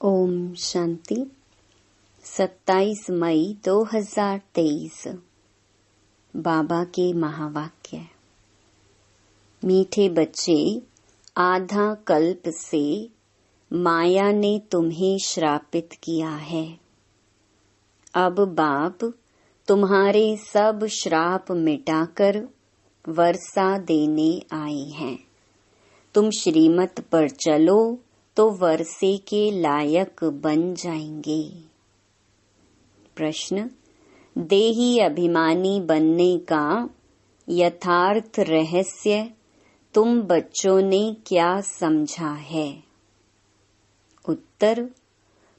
ओम शांति। 27 मई 2023 बाबा के महावाक्य। मीठे बच्चे, आधा कल्प से माया ने तुम्हें श्रापित किया है। अब बाप तुम्हारे सब श्राप मिटाकर वर्षा देने आए हैं। तुम श्रीमत पर चलो तो वर्षे के लायक बन जाएंगे। प्रश्न: देही अभिमानी बनने का यथार्थ रहस्य तुम बच्चों ने क्या समझा है? उत्तर: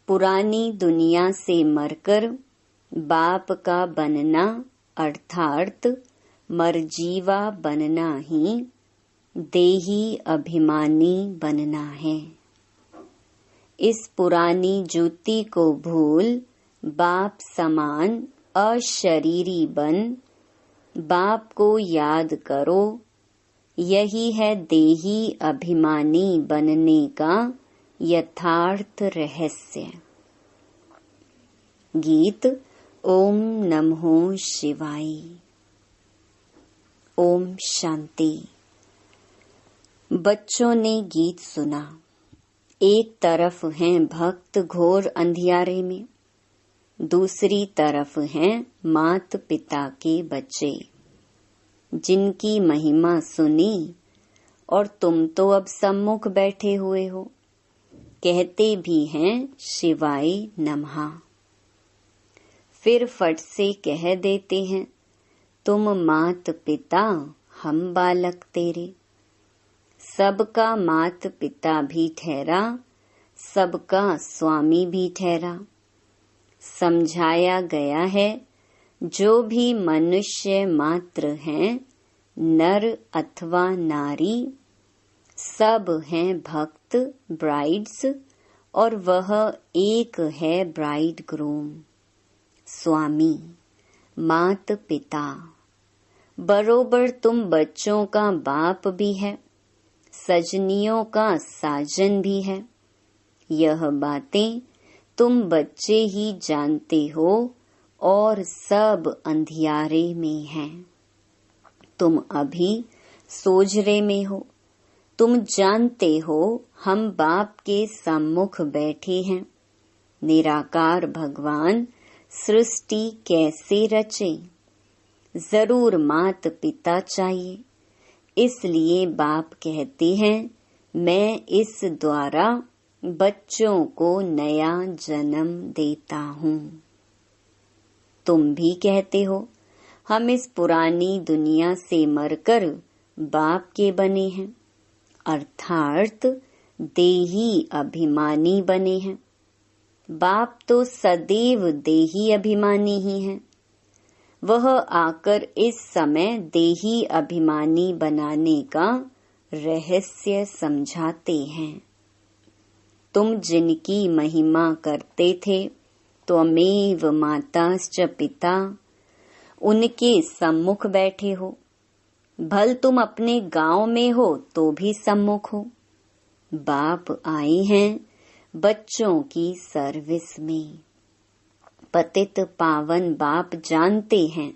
पुरानी दुनिया से मरकर बाप का बनना अर्थात मरजीवा बनना ही देही अभिमानी बनना है। इस पुरानी ज्योति को भूल बाप समान अशरीरी बन बाप को याद करो। यही है देही अभिमानी बनने का यथार्थ रहस्य। गीत ओम नमो शिवाय। ओम शांति। बच्चों ने गीत सुना। एक तरफ हैं भक्त घोर अंधियारे में, दूसरी तरफ हैं मात पिता के बच्चे, जिनकी महिमा सुनी और तुम तो अब सम्मुख बैठे हुए हो। कहते भी हैं शिवाय नमः, फिर फट से कह देते हैं तुम मात पिता हम बालक तेरे। सबका मात पिता भी ठहरा, सबका स्वामी भी ठहरा। समझाया गया है जो भी मनुष्य मात्र हैं, नर अथवा नारी, सब हैं भक्त ब्राइड्स और वह एक है ब्राइड ग्रूम। स्वामी मात पिता बरोबर तुम बच्चों का बाप भी है, सजनियों का साजन भी है। यह बातें तुम बच्चे ही जानते हो और सब अंधियारे में हैं। तुम अभी सोजरे में हो। तुम जानते हो हम बाप के सम्मुख बैठे हैं। निराकार भगवान सृष्टि कैसे रचे? जरूर मात पिता चाहिए। इसलिए बाप कहते हैं मैं इस द्वारा बच्चों को नया जन्म देता हूँ। तुम भी कहते हो हम इस पुरानी दुनिया से मरकर बाप के बने हैं, अर्थात देही अभिमानी बने हैं। बाप तो सदैव देही अभिमानी ही हैं। वह आकर इस समय देही अभिमानी बनाने का रहस्य समझाते हैं। तुम जिनकी महिमा करते थे त्वमेव माताश्च पिता, उनके सम्मुख बैठे हो। भल तुम अपने गांव में हो तो भी सम्मुख हो। बाप आए हैं बच्चों की सर्विस में। पतित पावन बाप जानते हैं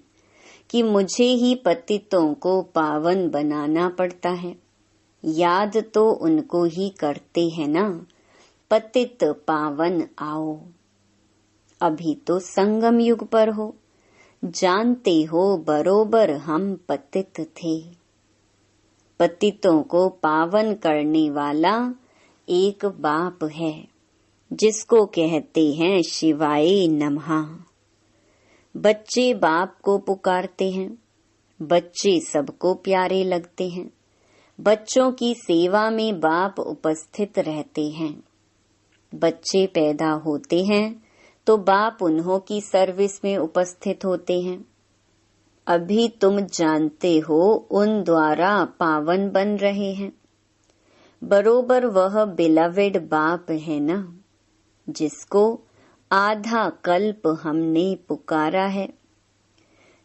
कि मुझे ही पतितों को पावन बनाना पड़ता है। याद तो उनको ही करते हैं ना, पतित पावन आओ। अभी तो संगम युग पर हो, जानते हो बरोबर हम पतित थे। पतितों को पावन करने वाला एक बाप है, जिसको कहते हैं शिवाय नमः। बच्चे बाप को पुकारते हैं। बच्चे सबको प्यारे लगते हैं। बच्चों की सेवा में बाप उपस्थित रहते हैं। बच्चे पैदा होते हैं तो बाप उन्हों की सर्विस में उपस्थित होते हैं। अभी तुम जानते हो उन द्वारा पावन बन रहे हैं। बरोबर वह बिलवेड बाप है ना, जिसको आधा कल्प हमने पुकारा है।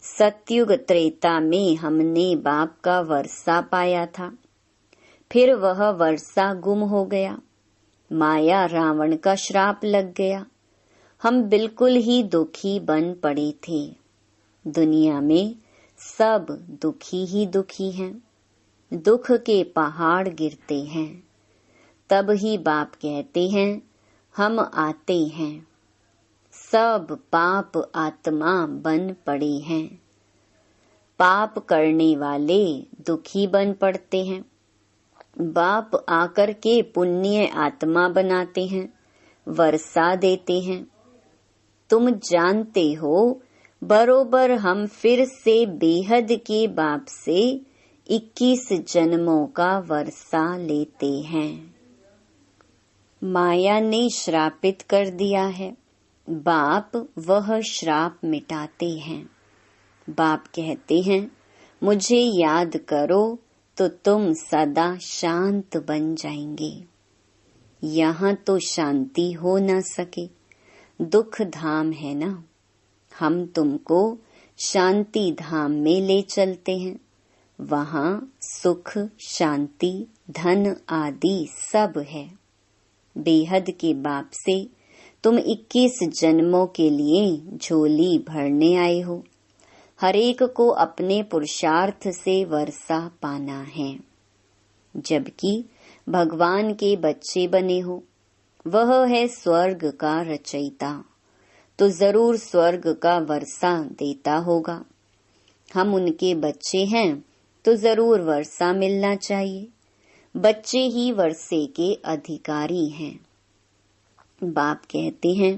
सतयुग त्रेता में हमने बाप का वर्षा पाया था, फिर वह वर्षा गुम हो गया। माया रावण का श्राप लग गया। हम बिल्कुल ही दुखी बन पड़े थे। दुनिया में सब दुखी ही दुखी हैं। दुख के पहाड़ गिरते हैं। तब ही बाप कहते हैं हम आते हैं। सब पाप आत्मा बन पड़े हैं। पाप करने वाले दुखी बन पड़ते हैं। बाप आकर के पुण्य आत्मा बनाते हैं, वर्षा देते हैं। तुम जानते हो बरोबर हम फिर से बेहद के बाप से 21 जन्मों का वर्षा लेते हैं। माया ने श्रापित कर दिया है। बाप वह श्राप मिटाते हैं। बाप कहते हैं मुझे याद करो तो तुम सदा शांत बन जाएंगे। यहाँ तो शांति हो न सके, दुख धाम है ना। हम तुमको शांति धाम में ले चलते हैं। वहाँ सुख, शांति, धन आदि सब है। बेहद के बाप से तुम 21 जन्मों के लिए झोली भरने आए हो। हर एक को अपने पुरुषार्थ से वर्षा पाना है। जबकि भगवान के बच्चे बने हो, वह है स्वर्ग का रचयिता, तो जरूर स्वर्ग का वर्षा देता होगा। हम उनके बच्चे हैं तो जरूर वर्षा मिलना चाहिए। बच्चे ही वर्षे के अधिकारी हैं। बाप कहते हैं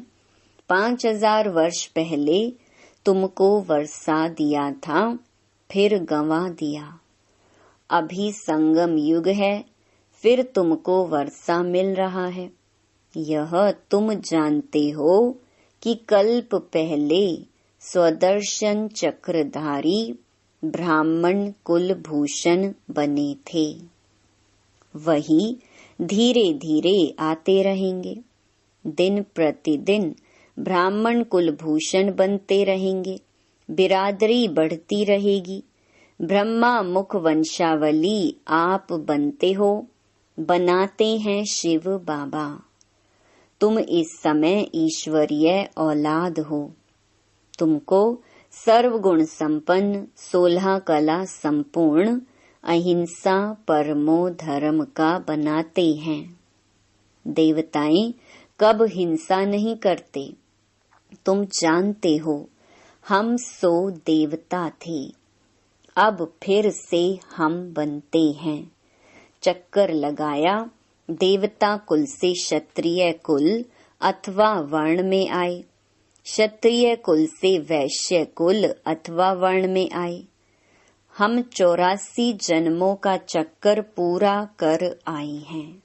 5000 वर्ष पहले तुमको वर्षा दिया था, फिर गंवा दिया। अभी संगम युग है, फिर तुमको वर्षा मिल रहा है। यह तुम जानते हो कि कल्प पहले स्वदर्शन चक्रधारी ब्राह्मण कुलभूषण बने थे। वही धीरे धीरे आते रहेंगे। दिन प्रतिदिन ब्राह्मण कुलभूषण बनते रहेंगे। बिरादरी बढ़ती रहेगी। ब्रह्मा मुख वंशावली आप बनते हो, बनाते हैं शिव बाबा। तुम इस समय ईश्वरीय औलाद हो। तुमको सर्वगुण संपन्न, 16 कला संपूर्ण, अहिंसा परमो धर्म का बनाते हैं। देवताएं कब हिंसा नहीं करते। तुम जानते हो हम 100 देवता थे, अब फिर से हम बनते हैं। चक्कर लगाया, देवता कुल से क्षत्रिय कुल अथवा वर्ण में आए, क्षत्रिय कुल से वैश्य कुल अथवा वर्ण में आए। हम 84 जन्मों का चक्कर पूरा कर आए हैं।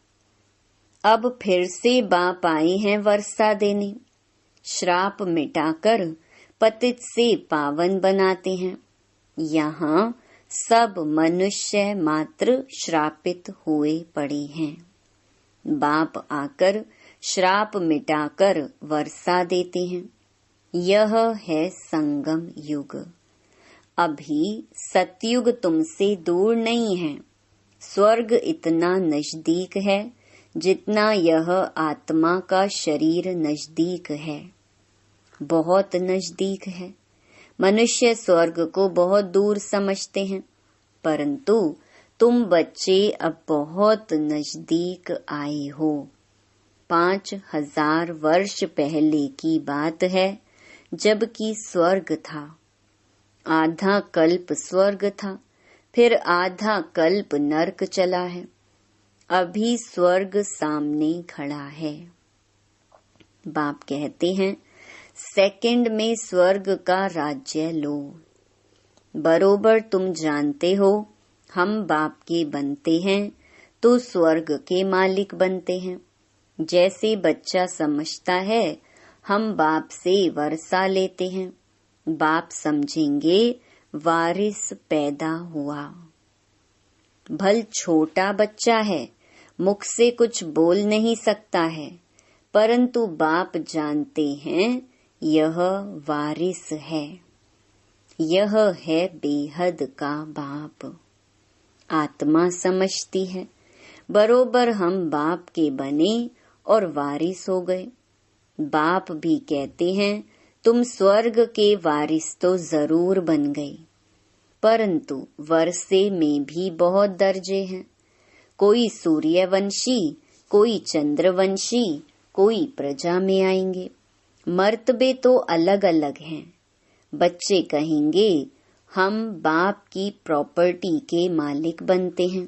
अब फिर से बाप आए हैं वर्षा देने। श्राप मिटाकर पतित से पावन बनाते हैं। यहाँ सब मनुष्य मात्र श्रापित हुए पड़े हैं। बाप आकर श्राप मिटाकर वर्षा देते हैं। यह है संगम युग। अभी सतयुग तुमसे दूर नहीं है। स्वर्ग इतना नजदीक है जितना यह आत्मा का शरीर नजदीक है। बहुत नजदीक है। मनुष्य स्वर्ग को बहुत दूर समझते हैं, परंतु तुम बच्चे अब बहुत नजदीक आए हो। 5000 वर्ष पहले की बात है, जबकि स्वर्ग था। आधा कल्प स्वर्ग था, फिर आधा कल्प नरक चला है। अभी स्वर्ग सामने खड़ा है। बाप कहते हैं सेकंड में स्वर्ग का राज्य लो। बरोबर तुम जानते हो हम बाप के बनते हैं तो स्वर्ग के मालिक बनते हैं। जैसे बच्चा समझता है हम बाप से वर्षा लेते हैं, बाप समझेंगे वारिस पैदा हुआ। भल छोटा बच्चा है, मुख से कुछ बोल नहीं सकता है, परंतु बाप जानते हैं यह वारिस है। यह है बेहद का बाप। आत्मा समझती है बरोबर हम बाप के बने और वारिस हो गए। बाप भी कहते हैं तुम स्वर्ग के वारिस तो जरूर बन गए, परंतु वर्षे में भी बहुत दर्जे हैं। कोई सूर्यवंशी, कोई चंद्रवंशी, कोई प्रजा में आएंगे। मर्तबे तो अलग अलग हैं। बच्चे कहेंगे हम बाप की प्रॉपर्टी के मालिक बनते हैं।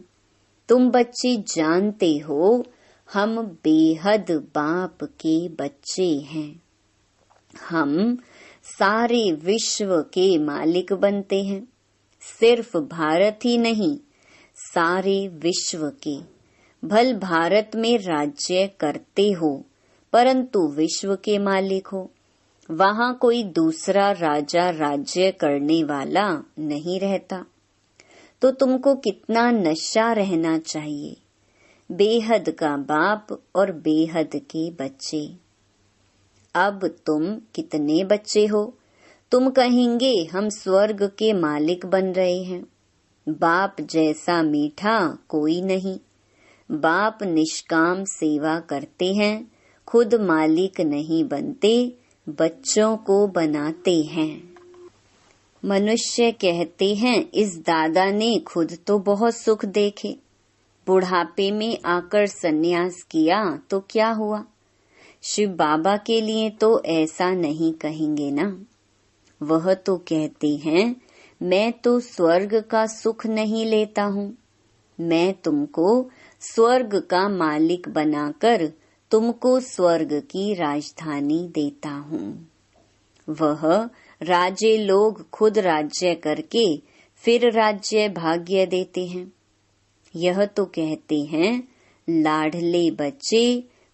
तुम बच्चे जानते हो हम बेहद बाप के बच्चे हैं। हम सारे विश्व के मालिक बनते हैं। सिर्फ भारत ही नहीं, सारे विश्व के। भल भारत में राज्य करते हो, परंतु विश्व के मालिक हो। वहाँ कोई दूसरा राजा राज्य करने वाला नहीं रहता। तो तुमको कितना नशा रहना चाहिए। बेहद का बाप और बेहद के बच्चे। अब तुम कितने बच्चे हो? तुम कहेंगे हम स्वर्ग के मालिक बन रहे हैं। बाप जैसा मीठा कोई नहीं। बाप निष्काम सेवा करते हैं, खुद मालिक नहीं बनते, बच्चों को बनाते हैं। मनुष्य कहते हैं इस दादा ने खुद तो बहुत सुख देखे, बुढ़ापे में आकर सन्यास किया तो क्या हुआ। शिव बाबा के लिए तो ऐसा नहीं कहेंगे ना। वह तो कहते हैं मैं तो स्वर्ग का सुख नहीं लेता हूँ। मैं तुमको स्वर्ग का मालिक बनाकर तुमको स्वर्ग की राजधानी देता हूँ। वह राजे लोग खुद राज्य करके फिर राज्य भाग्य देते हैं। यह तो कहते हैं लाडले बच्चे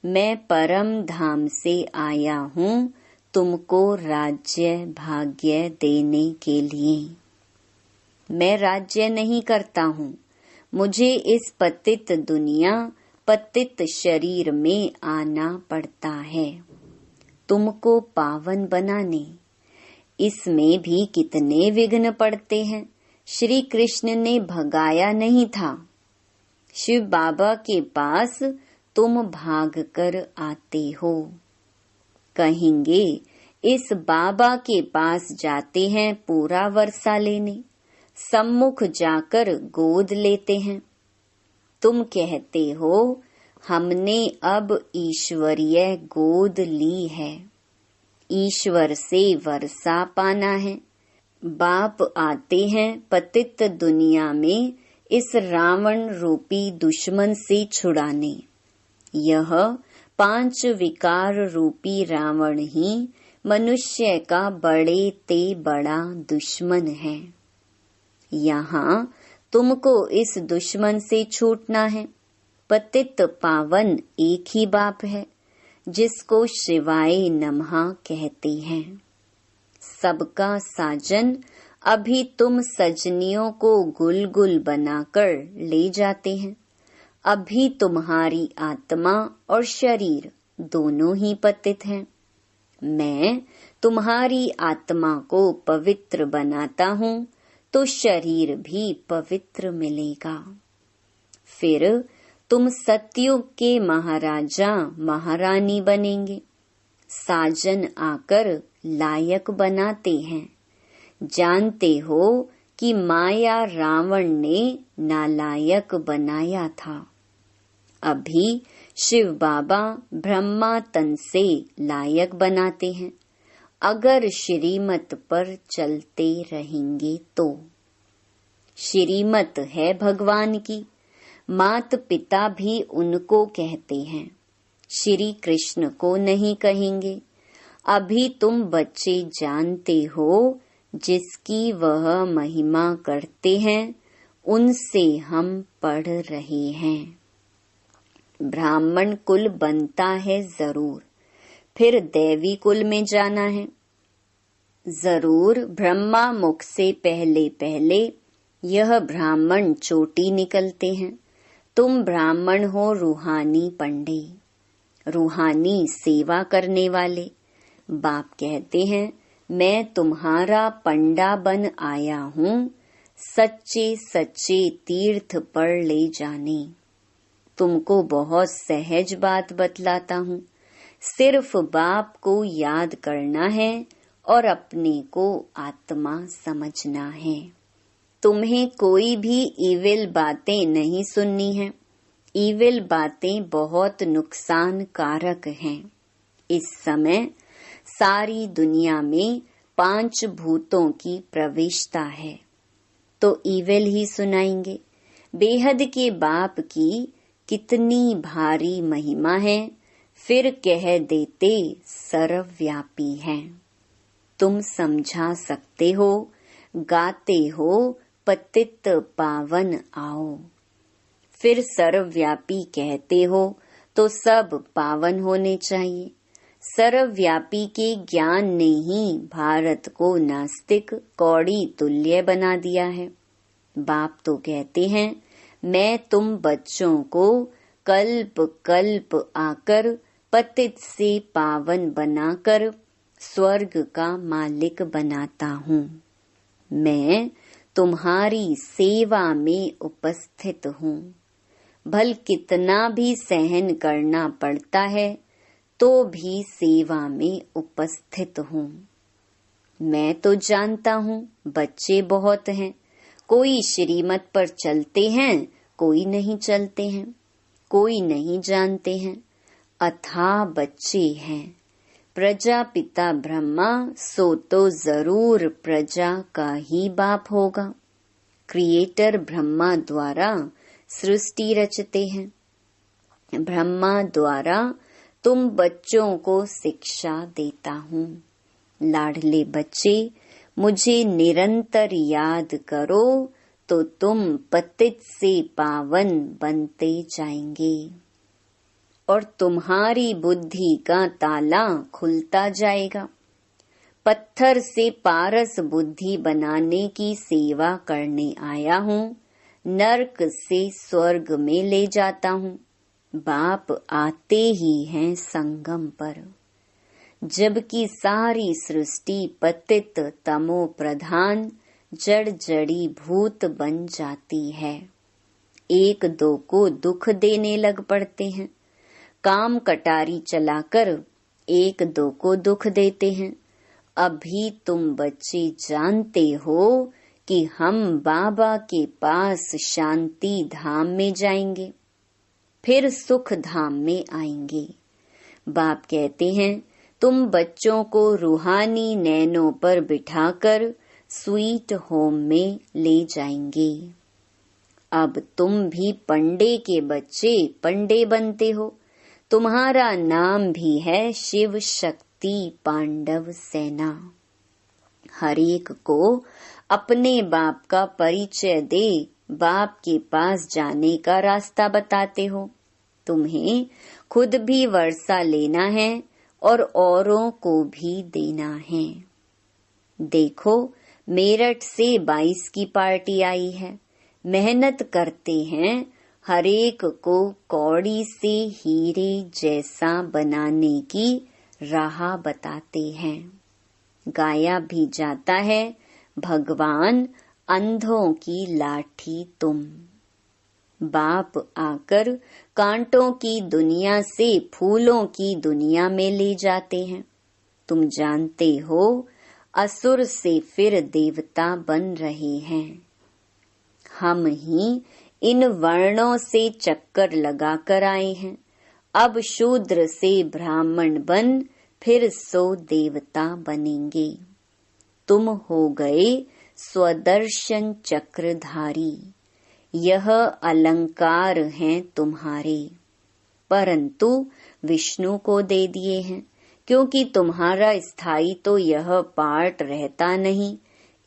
मैं परम धाम से आया हूँ तुमको राज्य भाग्य देने के लिए। मैं राज्य नहीं करता हूँ। मुझे इस पतित दुनिया पतित शरीर में आना पड़ता है तुमको पावन बनाने। इसमें भी कितने विघ्न पड़ते हैं। श्री कृष्ण ने भगाया नहीं था। शिव बाबा के पास तुम भाग कर आते हो। कहेंगे इस बाबा के पास जाते हैं पूरा वर्षा लेने, सम्मुख जाकर गोद लेते हैं। तुम कहते हो हमने अब ईश्वरीय गोद ली है, ईश्वर से वर्षा पाना है। बाप आते हैं पतित दुनिया में इस रावण रूपी दुश्मन से छुड़ाने। यह 5 विकार रूपी रावण ही मनुष्य का बड़े ते बड़ा दुश्मन है। यहाँ तुमको इस दुश्मन से छूटना है। पतित पावन एक ही बाप है जिसको शिवाय नमः कहते हैं। सबका साजन अभी तुम सजनियों को गुल गुल बनाकर ले जाते हैं। अभी तुम्हारी आत्मा और शरीर दोनों ही पतित हैं। मैं तुम्हारी आत्मा को पवित्र बनाता हूँ तो शरीर भी पवित्र मिलेगा। फिर तुम सतयुग के महाराजा महारानी बनेंगे। साजन आकर लायक बनाते हैं। जानते हो कि माया रावण ने नालायक बनाया था। अभी शिव बाबा ब्रह्मा तन से लायक बनाते हैं अगर श्रीमत पर चलते रहेंगे तो। श्रीमत है भगवान की। मात पिता भी उनको कहते हैं, श्री कृष्ण को नहीं कहेंगे। अभी तुम बच्चे जानते हो जिसकी वह महिमा करते हैं उनसे हम पढ़ रहे हैं। ब्राह्मण कुल बनता है जरूर, फिर दैवी कुल में जाना है जरूर। ब्रह्मा मुख से पहले पहले यह ब्राह्मण चोटी निकलते हैं। तुम ब्राह्मण हो रूहानी पंडे, रूहानी सेवा करने वाले। बाप कहते हैं मैं तुम्हारा पंडा बन आया हूँ सच्चे सच्चे तीर्थ पर ले जाने। तुमको बहुत सहज बात बतलाता हूँ। सिर्फ बाप को याद करना है और अपने को आत्मा समझना है। तुम्हें कोई भी इविल बातें नहीं सुननी है। इविल बातें बहुत नुकसान कारक हैं। इस समय सारी दुनिया में 5 भूतों की प्रवेशता है, तो इविल ही सुनाएंगे। बेहद के बाप की कितनी भारी महिमा है, फिर कह देते सर्वव्यापी हैं। तुम समझा सकते हो, गाते हो पतित पावन आओ। फिर सर्वव्यापी कहते हो तो सब पावन होने चाहिए। सर्वव्यापी के ज्ञान ने ही भारत को नास्तिक कौड़ी तुल्य बना दिया है। बाप तो कहते हैं, मैं तुम बच्चों को कल्प कल्प आकर पतित से पावन बनाकर स्वर्ग का मालिक बनाता हूँ। मैं तुम्हारी सेवा में उपस्थित हूँ। भल कितना भी सहन करना पड़ता है तो भी सेवा में उपस्थित हूँ। मैं तो जानता हूँ बच्चे बहुत हैं, कोई श्रीमत पर चलते हैं, कोई नहीं चलते हैं, कोई नहीं जानते हैं। अथाह बच्चे हैं। प्रजापिता ब्रह्मा सो तो जरूर प्रजा का ही बाप होगा। क्रिएटर ब्रह्मा द्वारा सृष्टि रचते हैं। ब्रह्मा द्वारा तुम बच्चों को शिक्षा देता हूँ। लाडले बच्चे, मुझे निरंतर याद करो तो तुम पतित से पावन बनते जाएंगे और तुम्हारी बुद्धि का ताला खुलता जाएगा। पत्थर से पारस बुद्धि बनाने की सेवा करने आया हूँ। नरक से स्वर्ग में ले जाता हूँ। बाप आते ही हैं संगम पर, जबकि सारी सृष्टि पतित तमो प्रधान जड़ जड़ी भूत बन जाती है। एक दो को दुख देने लग पड़ते हैं। काम कटारी चलाकर एक दो को दुख देते हैं। अभी तुम बच्चे जानते हो कि हम बाबा के पास शांति धाम में जाएंगे, फिर सुख धाम में आएंगे। बाप कहते हैं, तुम बच्चों को रूहानी नैनों पर बिठाकर स्वीट होम में ले जाएंगे। अब तुम भी पंडे के बच्चे पंडे बनते हो। तुम्हारा नाम भी है शिव शक्ति पांडव सेना। हर एक को अपने बाप का परिचय दे बाप के पास जाने का रास्ता बताते हो। तुम्हें खुद भी वर्षा लेना है और औरों को भी देना है। देखो, मेरठ से 22 की पार्टी आई है। मेहनत करते हैं, हरेक को कौड़ी से हीरे जैसा बनाने की राह बताते हैं। गाया भी जाता है, भगवान अंधों की लाठी तुम। बाप आकर कांटों की दुनिया से फूलों की दुनिया में ले जाते हैं। तुम जानते हो, असुर से फिर देवता बन रहे हैं। हम ही इन वर्णों से चक्कर लगा कर आए हैं। अब शूद्र से ब्राह्मण बन फिर सो देवता बनेंगे। तुम हो गए स्वदर्शन चक्रधारी। यह अलंकार हैं तुम्हारे, परंतु विष्णु को दे दिए हैं, क्योंकि तुम्हारा स्थायी तो यह पार्ट रहता नहीं,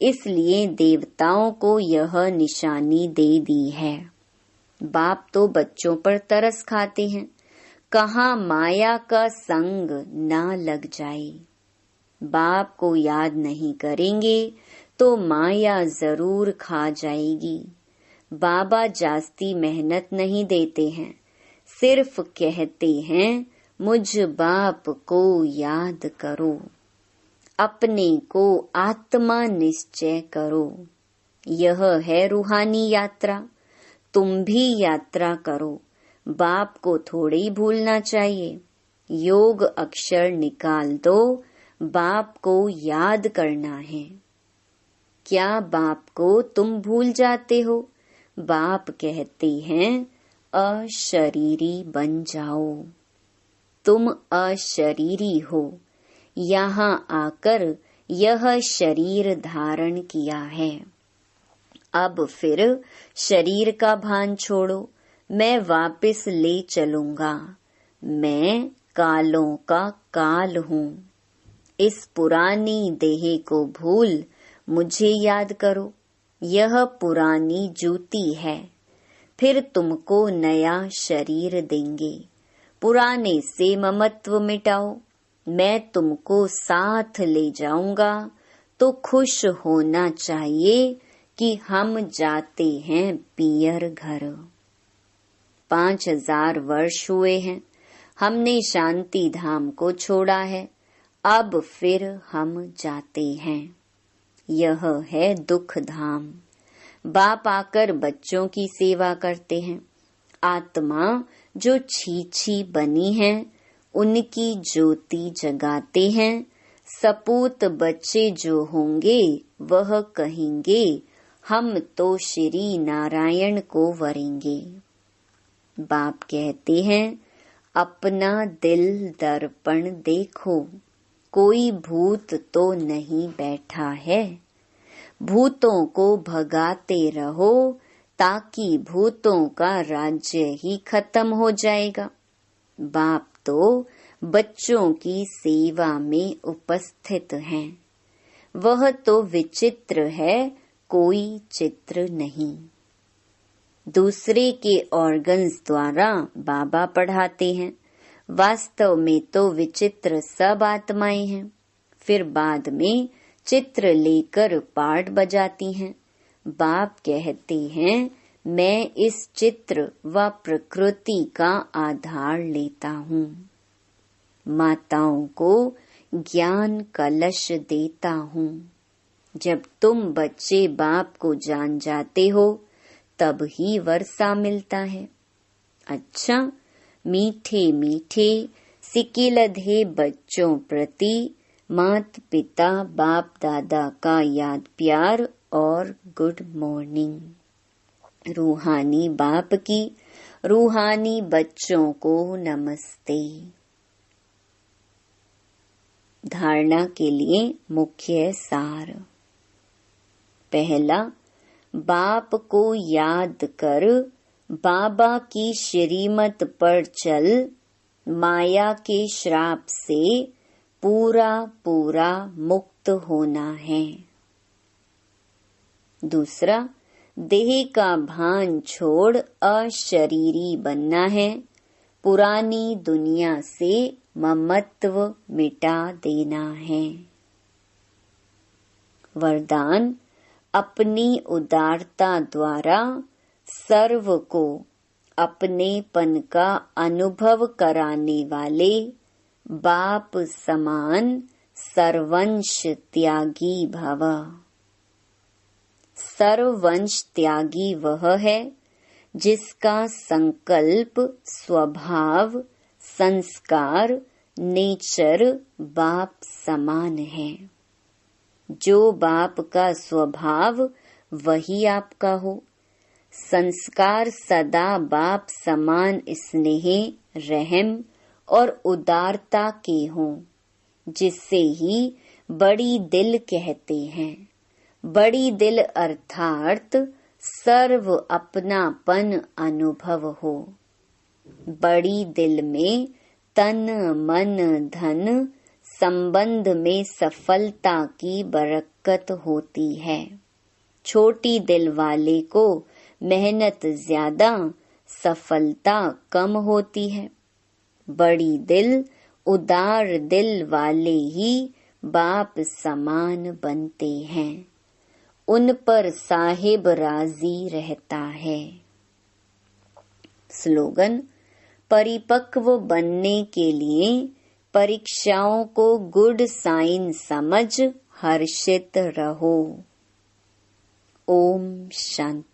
इसलिए देवताओं को यह निशानी दे दी है। बाप तो बच्चों पर तरस खाते हैं, कहाँ माया का संग ना लग जाए। बाप को याद नहीं करेंगे तो माया जरूर खा जाएगी। बाबा जास्ती मेहनत नहीं देते हैं, सिर्फ कहते हैं मुझ बाप को याद करो, अपने को आत्मा निश्चय करो। यह है रूहानी यात्रा। तुम भी यात्रा करो, बाप को थोड़े ही भूलना चाहिए। योग अक्षर निकाल दो, बाप को याद करना है। क्या बाप को तुम भूल जाते हो? बाप कहते हैं अशरीरी बन जाओ। तुम अशरीरी हो, यहाँ आकर यह शरीर धारण किया है। अब फिर शरीर का भान छोड़ो, मैं वापस ले चलूंगा। मैं कालों का काल हूँ। इस पुरानी देह को भूल मुझे याद करो। यह पुरानी जूती है, फिर तुमको नया शरीर देंगे। पुराने से ममत्व मिटाओ, मैं तुमको साथ ले जाऊंगा। तो खुश होना चाहिए कि हम जाते हैं पियर घर। 5000 वर्ष हुए हैं, हमने शांति धाम को छोड़ा है। अब फिर हम जाते हैं। यह है दुख धाम। बाप आकर बच्चों की सेवा करते हैं। आत्मा जो छीछी बनी है, उनकी ज्योति जगाते हैं। सपूत बच्चे जो होंगे वह कहेंगे, हम तो श्री नारायण को वरेंगे। बाप कहते हैं, अपना दिल दर्पण देखो, कोई भूत तो नहीं बैठा है। भूतों को भगाते रहो, ताकि भूतों का राज्य ही खत्म हो जाएगा। बाप तो बच्चों की सेवा में उपस्थित हैं। वह तो विचित्र है, कोई चित्र नहीं। दूसरे के ऑर्गन्स द्वारा बाबा पढ़ाते हैं। वास्तव में तो विचित्र सब आत्माएं हैं। फिर बाद में चित्र लेकर पाठ बजाती हैं। बाप कहते हैं, मैं इस चित्र व प्रकृति का आधार लेता हूँ। माताओं को ज्ञान कलश देता हूँ। जब तुम बच्चे बाप को जान जाते हो, तब ही वर्षा मिलता है। अच्छा, मीठे मीठे सिकिलधे बच्चों प्रति मात पिता बाप दादा का याद प्यार और गुड मॉर्निंग। रूहानी बाप की रूहानी बच्चों को नमस्ते। धारणा के लिए मुख्य सार। पहला, बाप को याद कर बाबा की श्रीमत पर चल, माया के श्राप से पूरा पूरा मुक्त होना है। दूसरा, देह का भान छोड़ अशरीरी बनना है। पुरानी दुनिया से ममत्व मिटा देना है। वरदान, अपनी उदारता द्वारा सर्व को अपनेपन का अनुभव कराने वाले बाप समान सर्वंश त्यागी भव। सर्वंश त्यागी वह है जिसका संकल्प, स्वभाव, संस्कार, नेचर बाप समान है। जो बाप का स्वभाव वही आपका हो। संस्कार सदा बाप समान स्नेह, रहम और उदारता के हों, जिससे ही बड़ी दिल कहते हैं। बड़ी दिल अर्थात सर्व अपनापन अनुभव हो। बड़ी दिल में तन मन धन संबंध में सफलता की बरकत होती है। छोटी दिल वाले को मेहनत ज्यादा, सफलता कम होती है। बड़ी दिल, उदार दिल वाले ही बाप समान बनते हैं। उन पर साहिब राजी रहता है। स्लोगन, परिपक्व बनने के लिए परीक्षाओं को गुड साइन समझ हर्षित रहो। ओम शांति।